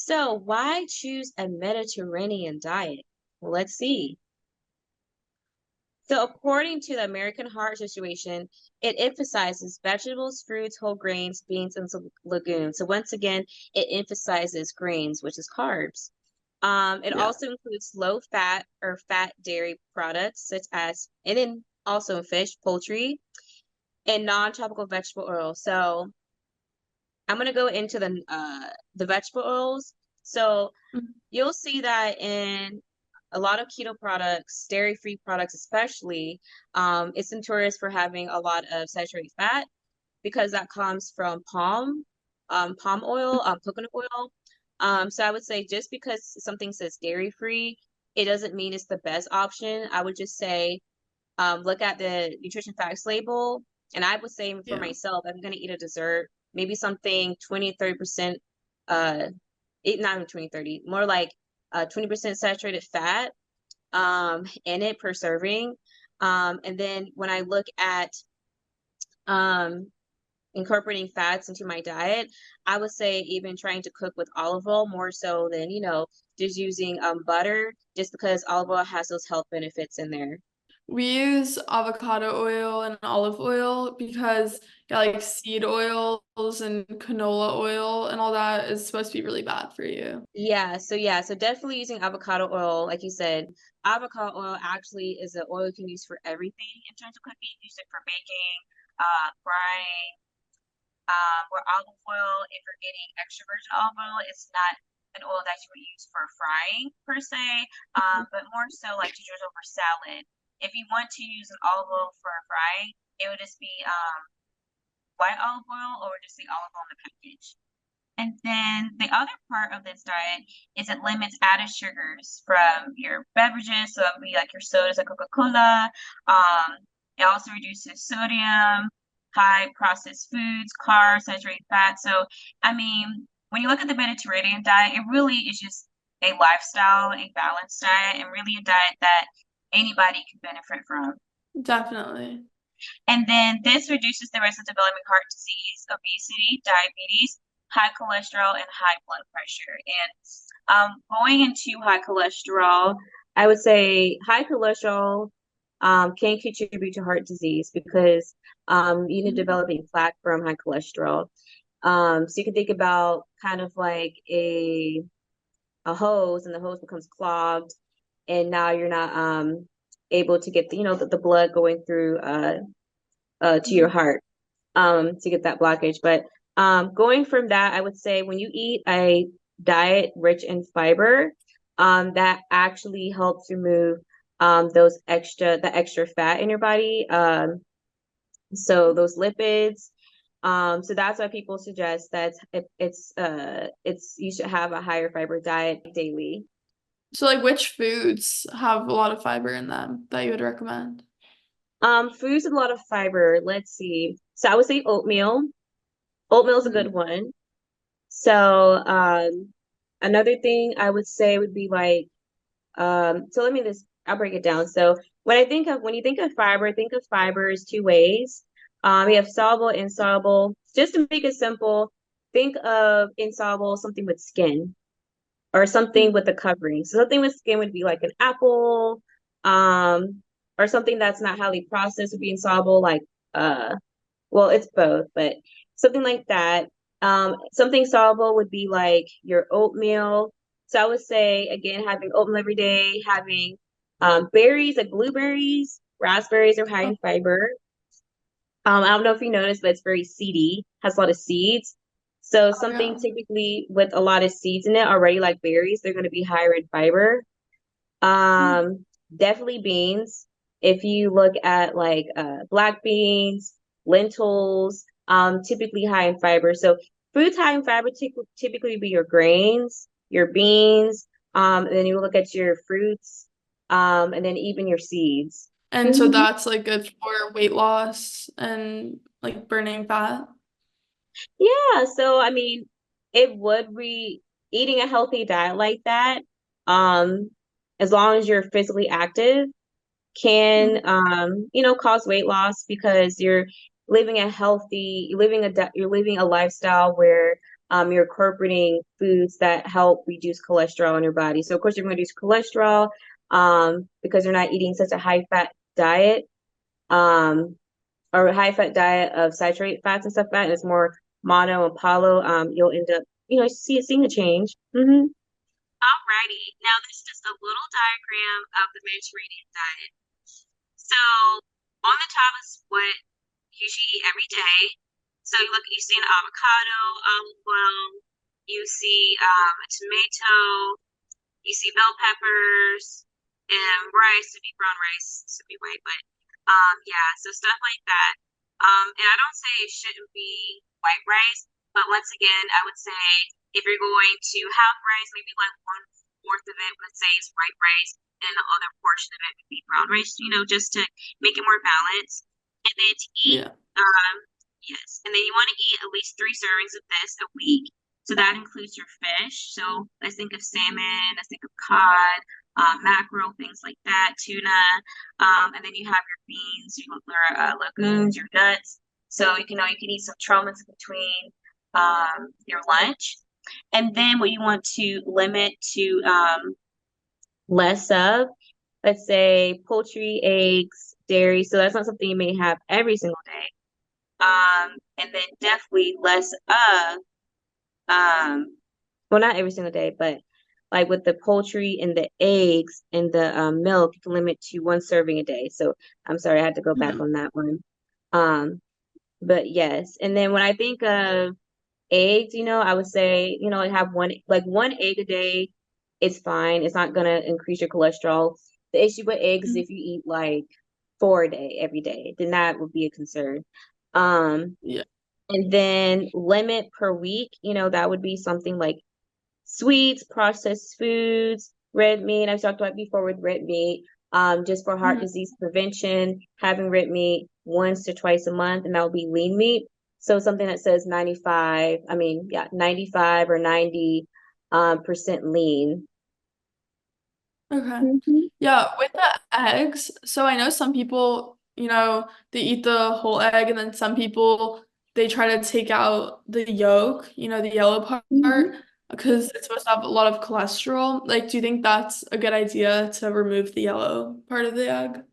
So why choose a Mediterranean diet? Well, let's see. So according to the American Heart Association, it emphasizes vegetables, fruits, whole grains, beans, and some legumes. So once again, it emphasizes grains, which is carbs. It Yeah. also includes low fat or fat dairy products such as, and then also fish, poultry, and non-tropical vegetable oil. So I'm gonna go into the vegetable oils. So Mhm. you'll see that in a lot of keto products, dairy-free products especially, it's notorious for having a lot of saturated fat because that comes from palm oil, coconut oil. So I would say just because something says dairy-free, it doesn't mean it's the best option. I would just say look at the nutrition facts label. And I would say for Yeah. myself, if I'm going to eat a dessert, maybe something 20, 30%, not even 20, 30, more like 20% saturated fat in it per serving. And then when I look at um, incorporating fats into my diet, I would say even trying to cook with olive oil more so than, just using butter, just because olive oil has those health benefits in there. We use avocado oil and olive oil because yeah, like seed oils and canola oil and all that is supposed to be really bad for you. Yeah, so definitely using avocado oil, like you said, avocado oil actually is an oil you can use for everything in terms of cooking. Use it for baking, frying, where olive oil, if you're getting extra virgin olive oil, it's not an oil that you would use for frying per se, but more so like to use over salad. If you want to use an olive oil for frying, it would just be white olive oil or just the olive oil in the package. And then the other part of this diet is it limits added sugars from your beverages. So that would be like your sodas like Coca-Cola. It also reduces sodium, high processed foods, carbs, saturated fat. So, I mean, when you look at the Mediterranean diet, it really is just a lifestyle, a balanced diet, and really a diet that anybody can benefit from. Definitely. And then this reduces the risk of developing heart disease, obesity, diabetes, high cholesterol, and high blood pressure. And going into high cholesterol, I would say high cholesterol can contribute to heart disease because you know Mhm. developing plaque from high cholesterol. So you can think about kind of like a hose, and the hose becomes clogged, and now you're not able to get the blood going through to your Mhm. heart to get that blockage. But going from that, I would say when you eat a diet rich in fiber, that actually helps remove the extra fat in your body. So those lipids. So that's why people suggest that it's you should have a higher fiber diet daily. So like which foods have a lot of fiber in them that you would recommend? Foods with a lot of fiber. Let's see. So I would say oatmeal. Oatmeal is a good Mhm. one. So another thing I would say would be like so let me just I'll break it down. So when you think of fibers two ways. You have soluble, insoluble. Just to make it simple, think of insoluble something with skin or something Mhm. with a covering. So something with skin would be like an apple, or something that's not highly processed would be insoluble, like well, it's both, but something like that. Something soluble would be like your oatmeal. So I would say again, having oatmeal every day, having berries like blueberries, raspberries are high Oh, in fiber. I don't know if you noticed, but it's very seedy, has a lot of seeds. So oh something yeah. typically with a lot of seeds in it already, like berries, they're going to be higher in fiber. Mhm. Definitely beans. If you look at like black beans, lentils, typically high in fiber. So foods high in fiber typically be your grains, your beans, and then you look at your fruits, and then even your seeds. And so Mhm. that's like good for weight loss and like burning fat. Yeah, so I mean, it would be eating a healthy diet like that, um, as long as you're physically active, can Mhm. cause weight loss because you're living a lifestyle where you're incorporating foods that help reduce cholesterol in your body. So of course you're going to reduce cholesterol because you're not eating such a high fat diet or a high fat diet of saturated fats and stuff like that. And it's more mono and poly. You'll end up, seeing a change. Alrighty, now this is just a little diagram of the Mediterranean diet. So on the top is what you should eat every day. So you see an avocado, olive oil, you see a tomato, you see bell peppers, and rice. Would be brown rice, this would be white, but yeah, so stuff like that. And I don't say it shouldn't be white rice, but once again, I would say if you're going to have rice, maybe like 1/4 of it, let's say, is white rice, and the other portion of it would be brown rice, just to make it more balanced. And then to eat, Yeah. yes, and then you want to eat at least 3 servings of this a week. So that includes your fish. So let's think of salmon, let's think of cod, mackerel, things like that, tuna. And then you have your beans, your legumes, your nuts. So you can eat some traumas between your lunch. And then what you want to limit to less of, let's say poultry, eggs, dairy. So that's not something you may have every single day. And then definitely less of, well, not every single day, but like with the poultry and the eggs and the milk, you can limit to 1 serving a day. So I'm sorry, I had to go back on that one. But yes. And then when I think of eggs, I would say, have one egg a day. It's fine. It's not gonna increase your cholesterol. The issue with eggs is if you eat like 4 a day every day, then that would be a concern. Yeah. And then limit per week, that would be something like sweets, processed foods, red meat. I've talked about before with red meat. Just for heart disease prevention, having red meat once to twice a month, and that would be lean meat. So something that says 95 or 90% lean. Okay. Yeah, with the eggs, so I know some people, they eat the whole egg, and then some people they try to take out the yolk, the yellow part, because it's supposed to have a lot of cholesterol. Like, do you think that's a good idea to remove the yellow part of the egg?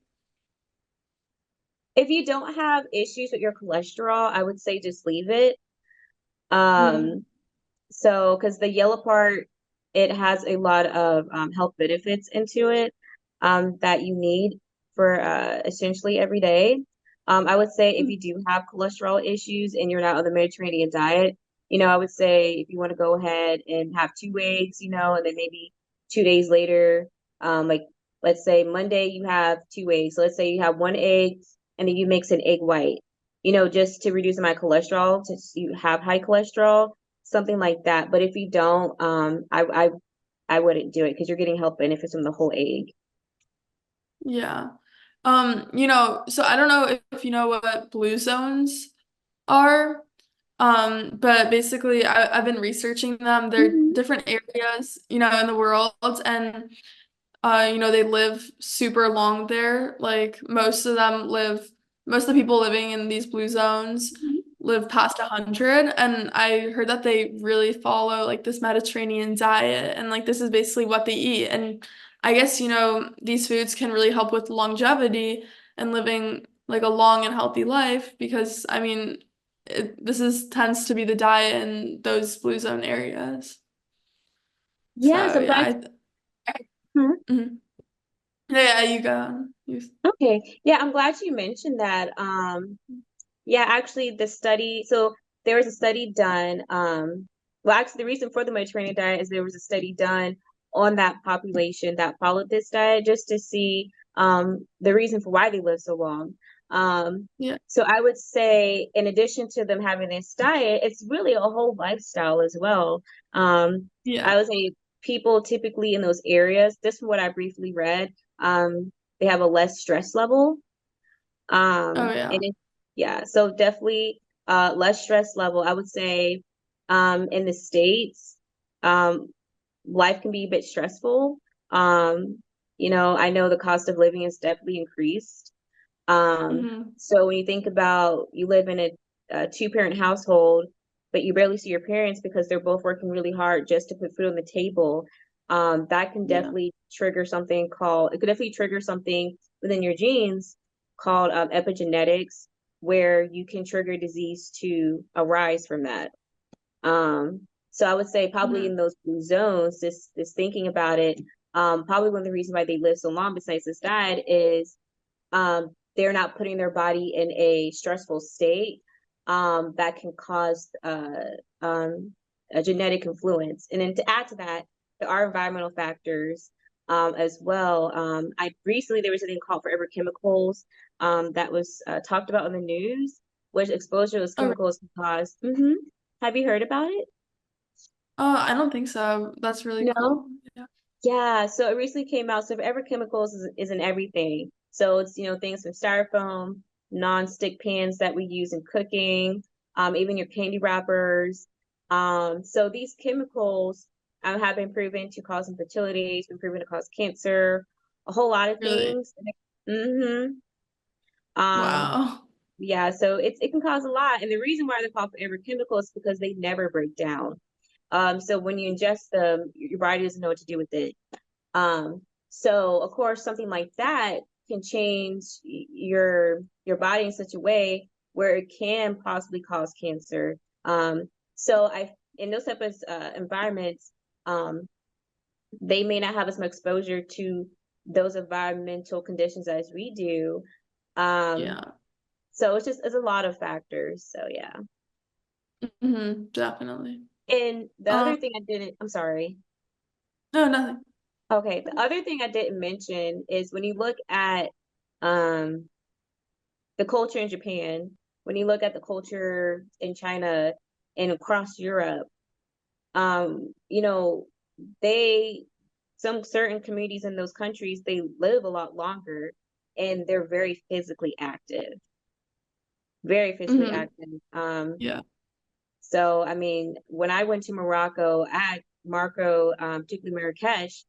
If you don't have issues with your cholesterol, I would say just leave it. Mm. So, because the yellow part, it has a lot of health benefits into it that you need for essentially every day. I would say if you do have cholesterol issues and you're not on the Mediterranean diet, I would say if you want to go ahead and have 2 eggs, and then maybe 2 days later, like let's say Monday you have 2 eggs. So let's say you have 1 egg and then you mix an egg white, just to reduce my cholesterol, since you have high cholesterol, something like that. But if you don't, I wouldn't do it because you're getting health benefits from the whole egg. Yeah. So I don't know if you know what blue zones are. But basically I've been researching them. They're Mhm. different areas, in the world, and they live super long there. Like most of the people living in these blue zones live past 100. And I heard that they really follow like this Mediterranean diet, and like this is basically what they eat. And I guess, these foods can really help with longevity and living like a long and healthy life because I mean, this is tends to be the diet in those blue zone areas. Yes, So I'm yeah, glad. Mhm. mhm. Yeah, you go. Okay. Yeah, I'm glad you mentioned that. Yeah, actually so there was a study done. Well, actually the reason for the Mediterranean diet is there was a study done on that population that followed this diet just to see the reason for why they live so long. Yeah, So I would say in addition to them having this diet, it's really a whole lifestyle as well. yeah. I would say people typically in those areas, this is what I briefly read, they have a less stress level. Oh yeah. And yeah, so definitely less stress level. I would say in the States, um, life can be a bit stressful. I know the cost of living has definitely increased. Hmm. So when you think about you live in a 2-parent household, but you barely see your parents because they're both working really hard just to put food on the table, that can Yeah. definitely trigger something called, it could definitely trigger something within your genes called epigenetics, where you can trigger disease to arise from that. So I would say probably in Mhm. those blue zones, this thinking about it, probably one of the reasons why they live so long besides this diet is they're not putting their body in a stressful state that can cause a genetic influence. And then to add to that, there are environmental factors as well. I recently there was a thing called forever chemicals that was talked about on the news, which exposure to those Oh, chemicals can cause. Mhm. Have you heard about it? I don't think so. That's really No? cool. Yeah. Yeah, so it recently came out. So forever chemicals is in everything. So it's, things from styrofoam, non-stick pans that we use in cooking, even your candy wrappers. So these chemicals have been proven to cause infertility, it's been proven to cause cancer, a whole lot of Really? things. Mm-hmm. Um, Wow. yeah, so it can cause a lot. And the reason why they're called forever chemicals is because they never break down. So when you ingest them, your body doesn't know what to do with it. So of course, something like that can change your body in such a way where it can possibly cause cancer. So I in those type of environments, um, they may not have as much exposure to those environmental conditions as we do. Um, Yeah. so it's a lot of factors. So yeah. Definitely. And the Um, other thing I didn't, I'm sorry. no, nothing. Okay, the other thing I didn't mention is when you look at um the culture in Japan, when you look at the culture in China and across Europe, you know, they some certain communities in those countries, they live a lot longer and they're very physically hmm active. Yeah. So I mean, when I went to Morocco, at Marco, particularly Marrakesh,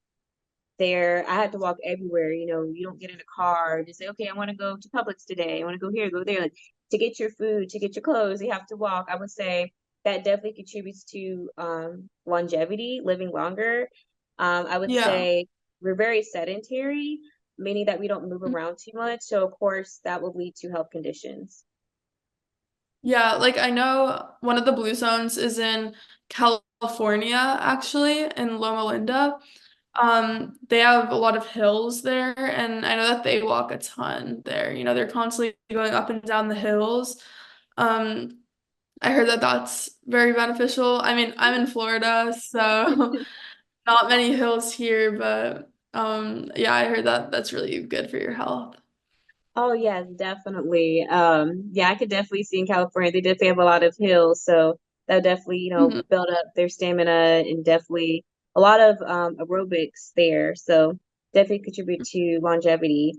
there I had to walk everywhere. You don't get in a car, just say, okay, I want to go to Publix today. I want to go here, go there. Like to get your food, to get your clothes, you have to walk. I would say that definitely contributes to longevity, living longer. I would Yeah. say we're very sedentary, meaning that we don't move Mm. around too much. So of course that will lead to health conditions. Yeah, like I know one of the blue zones is in California, actually, in Loma Linda. They have a lot of hills there, and I know that they walk a ton there. They're constantly going up and down the hills. Um, I heard that that's very beneficial. I mean, I'm in Florida, so not many hills here, but yeah, I heard that that's really good for your health. Oh yes, definitely. Yeah, I could definitely see in California they definitely have a lot of hills, so that definitely, Mhm. build up their stamina and definitely a lot of aerobics there. So definitely contribute to longevity.